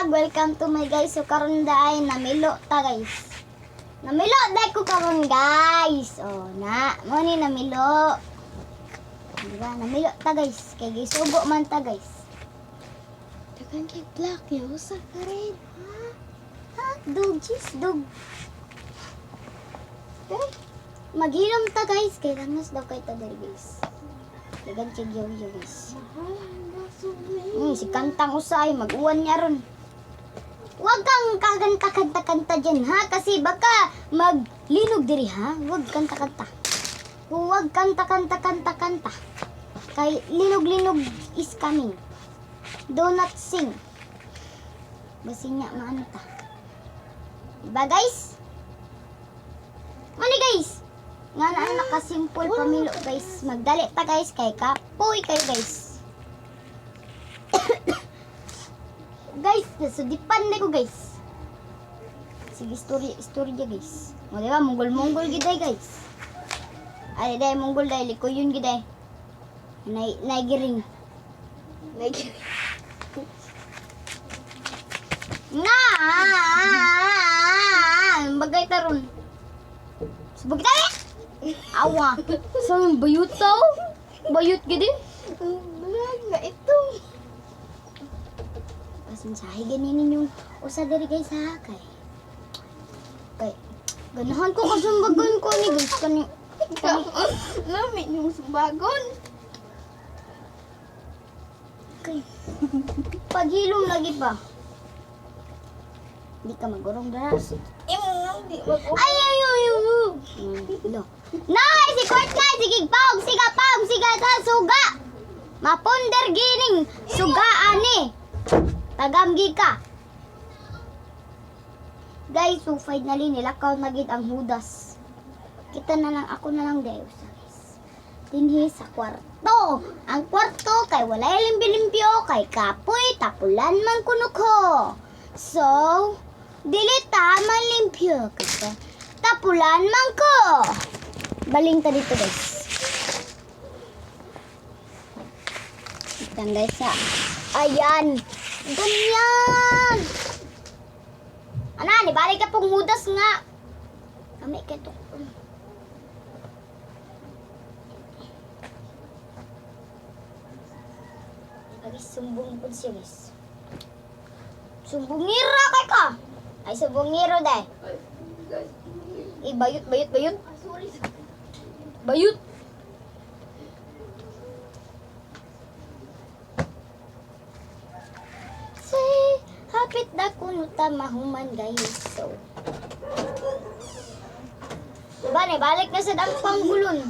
vlog. Welcome to my guys. So karon daay namilo ta guys. Namilo dai ko karon guys. Oh na, mo ni namilo. Diba? Namilo ta guys. Kay gisugo man ta guys. Dagan kay black yo sa ka rin. Ha? Dog, jeez, dog. Okay. Maghilom ta guys. Kay langas daw kay ta diri guys. Dagan kay yo guys. Si Kantang usay, mag-uwan niya ron. Huwag kang kakanta-kanta dyan ha, kasi baka maglinog diri ha. Huwag kanta-kanta. Huwag kanta-kanta-kanta-kanta. Kay linog-linog is coming. Do not sing. Basi niya maano ta. Diba guys? Mani guys? Nga na nakasimple pamilo guys. Magdali ta guys, kay kapoy kayo guys. Guys, nasudipan na ko guys. Sige, story dia guys. O diba, munggol giday guys. Ay, day, munggol day, likoyon giday. Naigiring. Nga! Bagay taron. Subag tayo! Awa! So, yung bayut tao? Bayut gidi? Black na ito. Pasinsahe ganinin yung usa diri guys ha kay ganahan ko kasumbagan ko ni guys kani Lamit yung sumbagon. kay paghilom lagi pa di ka magurong daras Imo nang di wag ay lo nay si court ka sige pog siga sa suga maponder gining suga ani tagamgi ka. Guys, so finally nilakaw na gid ang hudas. Kita na lang ako na lang Deus. Dinhi sa kwarto. Ang kwarto kay walay limbi-limpyo kay kapoy tapulan man kuno ko. So, dili ta man limpyo kasi tapulan man ko. Baling ta dito guys. Kita guys ha. Ayan. Ganyan! Ana, balik ka pong mudas nga. Kami ka ito. Guys, sumbong po siya guys. Sumbongiro kay ka. Ay, sumbongiro dahil. Bayut. Bayut. Hapit na kuno ta mahuman guys. So. Diba, balik na sa dampang gulon.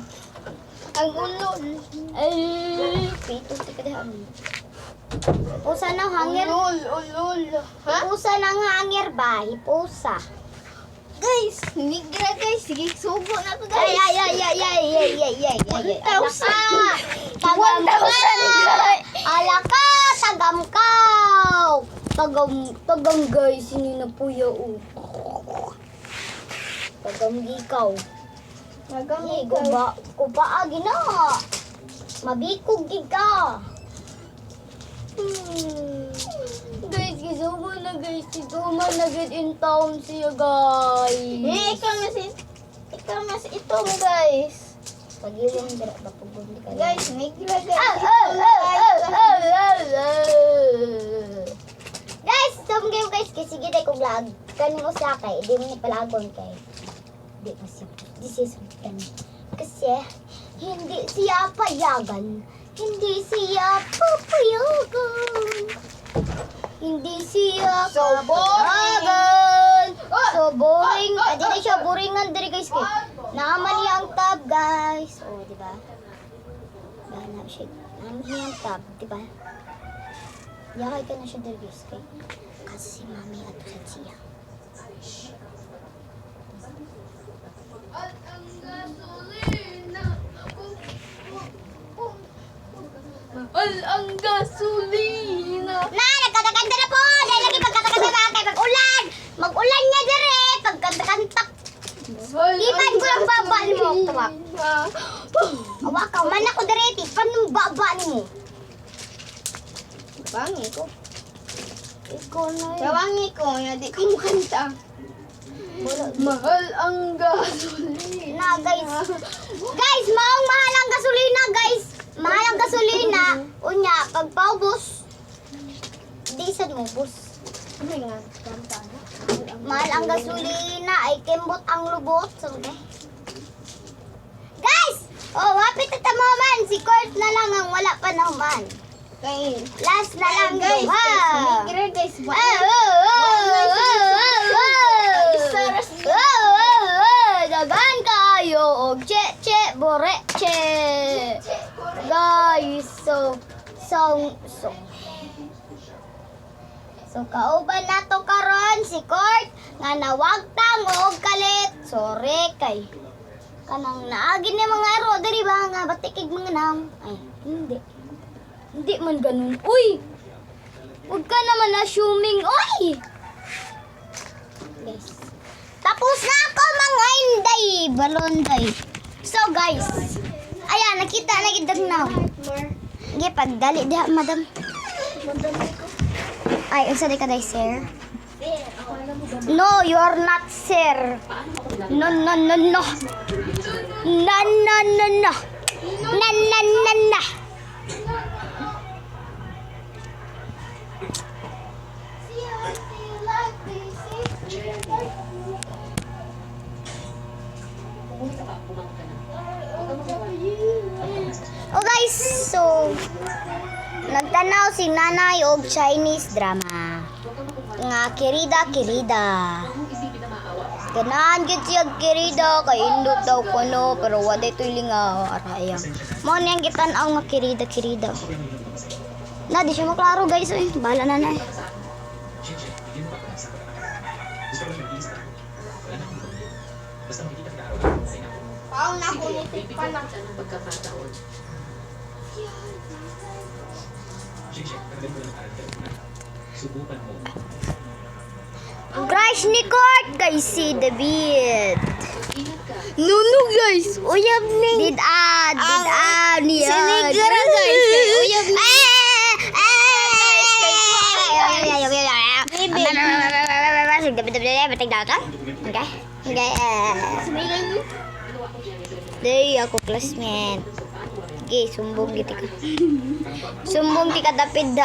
ang ulol. Ay, pito ti kadahan. Pusa na hanger. Ulol. Ha? Pusa na hanger ba? Pusa. Guys, migra guys. Sige, subo na to guys. Ay. 1,000. Tagam ka. 1,000 Alaka, tagam ka. Tagam guys, ini na puya o. Tagam ikaw. Hey, guba agi na. Mabikog giga. Guys, gisubo na guys. Ituman na good in town siya guys. Ikaw mas ito mo guys. Pag-iwan dira ba pagod ka. Guys, migra guys. Guys, tom game guys kasi gid ko vlog. Kanin mo sa kay, di mo ni palagon kay. Di kasi this is kasi hindi siya payagan. Hindi siya papayagan. Hindi siya So papayagan. So boring. Adi na siya boringan diri guys kay. Naaman niya ang tab guys. Oh, di ba? Naaman siya. Naaman niya ang tab, di ba? Yakay ka na siya diri guys kay. Kasi si mami ato sa siya. Ang gasolina. Na, nagkatakanta na po! Dahil lagi pagkatakanta na kay mag-ulan! Mag-ulan niya dire! Pagkatakanta. Ipan ko lang baba ni mo. Tawak. Awa ka, man ako dire. Ipan ng baba ni mo. Bangi ko. Ikaw na yun. Sawangi ko, nga di ko makanta. Mahal ang gasolina. Na guys. Guys, maong mahal ang gasolina, guys. Mahal ang gasolina. Unya, pag paubos, di sad mo bus. Ano nga? Kanta na? Mahal ang gasolina, ay kembot ang lubot. So, guys! Oh, wapit at the moment. Si Kurt na lang ang wala pa naman. Kay, Last na lang, guys, ha? sumigira guys. Oh, dagan kayo og che bore che. Guys, so kauban nato karon si Kurt nga nawagtang og kalit. Sorry kay kanang naagi ni mga aro diri ba nga batikig mga nam. Ay, hindi. Hindi man ganun. Uy! Huwag ka naman assuming. Uy! Guys. Tapos na ako mga inday. Balonday. So guys. Ayan, nakita na gidag now. Sige, pagdali diha, madam. Ay, unsa di ka day, sir? No, you're not, sir. No. No. No. Oh guys, so nagtanaw si nanay og Chinese drama nga kirida. Ganahan gid siya kirida kay indot daw kuno pero wa day tulinga araya. Mao niyang gitan-aw nga kirida. Na di siya maklaro guys, eh. Bahala na na. Paong na ako nitik pa na. Crush ni Kurt kay si David. No guys, uyab ni. Did niya. Sinigra, guys, kay uyab ni. Day ako classmate. Okay, sumbong gitu ka. Sumbong ti ka tapid.